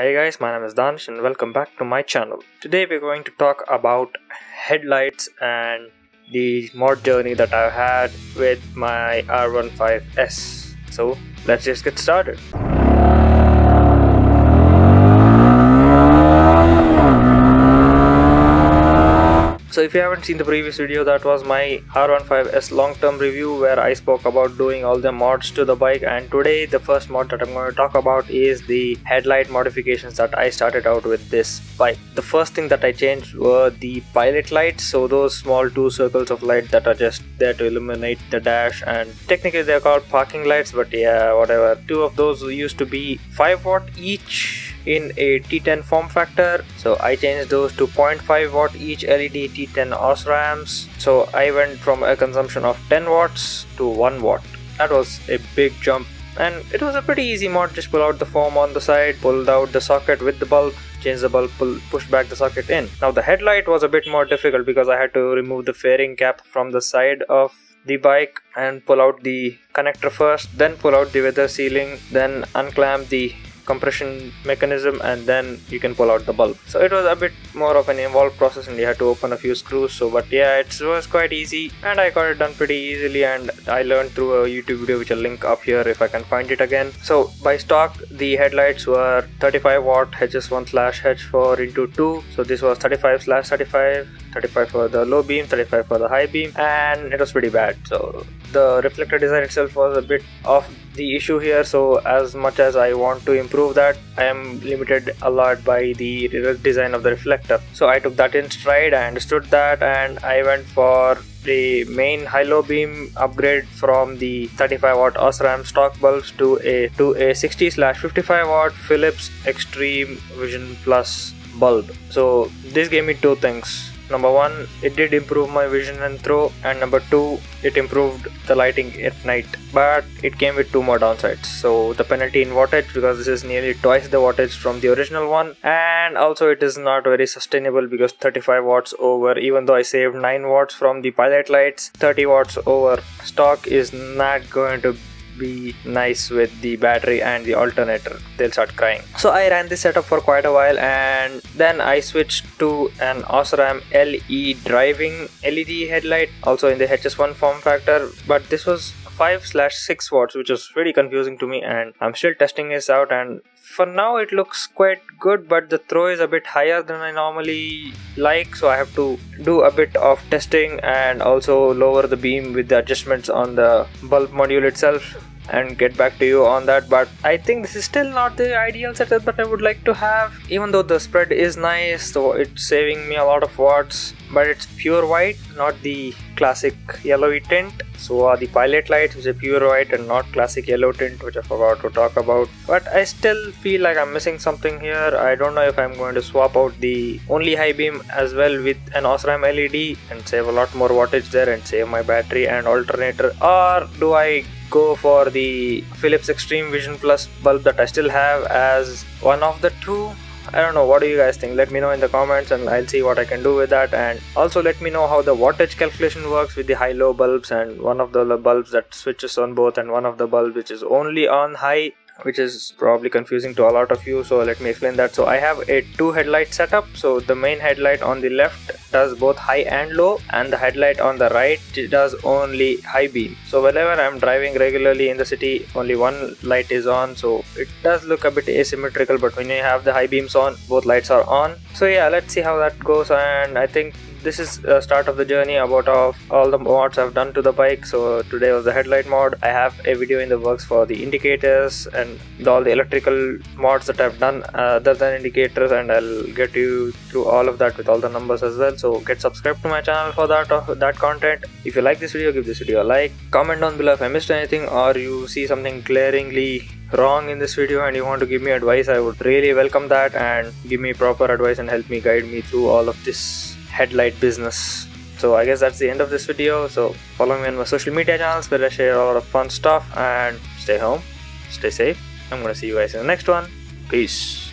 Hey guys, my name is Danish and welcome back to my channel. Today we're going to talk about headlights and the mod journey that I've had with my R15S. So let's just get started. So if you haven't seen the previous video, that was my R15S long-term review where I spoke about doing all the mods to the bike, and today the first mod that I'm going to talk about is the headlight modifications that I started out with this bike. The first thing that I changed were the pilot lights, so those small two circles of light that are just there to illuminate the dash, and technically they're called parking lights, but yeah, whatever. Two of those used to be 5 watt each in a T10 form factor, so I changed those to 0.5 watt each LED T10 OSRAMs. So I went from a consumption of 10 watts to 1 watt. That was a big jump, and it was a pretty easy mod. Just pull out the foam on the side, pulled out the socket with the bulb, change the bulb, push back the socket in. Now the headlight was a bit more difficult because I had to remove the fairing cap from the side of the bike and pull out the connector first, then pull out the weather sealing, then unclamp the compression mechanism, and then you can pull out the bulb. So it was a bit more of an involved process and you had to open a few screws. So but yeah, it was quite easy and I got it done pretty easily, and I learned through a YouTube video which I'll link up here if I can find it again. So by stock the headlights were 35 watt HS1/H4 into 2. So this was 35/35, 35 for the low beam, 35 for the high beam, and it was pretty bad. So the reflector design itself was a bit of the issue here, so as much as I want to improve that, I am limited a lot by the design of the reflector. So I took that in stride, I understood that, and I went for the main high-low beam upgrade from the 35 watt OSRAM stock bulbs to a 60/55 watt Philips Extreme Vision Plus bulb. So this gave me two things. Number one, it did improve my vision and throw, and number two, it improved the lighting at night, but it came with two more downsides. So the penalty in wattage, because this is nearly twice the wattage from the original one, and also it is not very sustainable because 35 watts over, even though I saved 9 watts from the pilot lights, 30 watts over stock is not going to be nice with the battery and the alternator. They'll start crying. So I ran this setup for quite a while, and then I switched to an OSRAM LE driving LED headlight, also in the HS1 form factor, but this was 5/6 watts, which was really confusing to me, and I'm still testing this out, and for now it looks quite good, but the throw is a bit higher than I normally like, so I have to do a bit of testing and also lower the beam with the adjustments on the bulb module itself and get back to you on that. But I think this is still not the ideal setup that I would like to have, even though the spread is nice, so it's saving me a lot of watts, but it's pure white, not the classic yellowy tint. So are the pilot lights, which are pure white and not classic yellow tint, which I forgot to talk about. But I still feel like I'm missing something here. I don't know if I'm going to swap out the only high beam as well with an OSRAM LED and save a lot more wattage there and save my battery and alternator, or do I go for the Philips Extreme Vision Plus bulb that I still have as one of the two? I don't know, what do you guys think? Let me know in the comments and I'll see what I can do with that, and also let me know how the wattage calculation works with the high-low bulbs, and one of the bulbs that switches on both and one of the bulbs which is only on high, which is probably confusing to a lot of you, so let me explain that. So I have a 2 headlight setup. So the main headlight on the left does both high and low, and the headlight on the right does only high beam. So whenever I'm driving regularly in the city, only one light is on, so it does look a bit asymmetrical, but when you have the high beams on, both lights are on. So yeah, let's see how that goes, and I think this is the start of the journey about all the mods I've done to the bike. So today was the headlight mod. I have a video in the works for the indicators and all the electrical mods that I've done other than indicators, and I'll get you through all of that with all the numbers as well. So get subscribed to my channel for that content. If you like this video, give this video a like. Comment down below if I missed anything or you see something glaringly wrong in this video and you want to give me advice. I would really welcome that, and give me proper advice and help me guide me through all of this headlight business. So I guess that's the end of this video. So follow me on my social media channels where I share a lot of fun stuff, and stay home, stay safe. I'm gonna see you guys in the next one. Peace.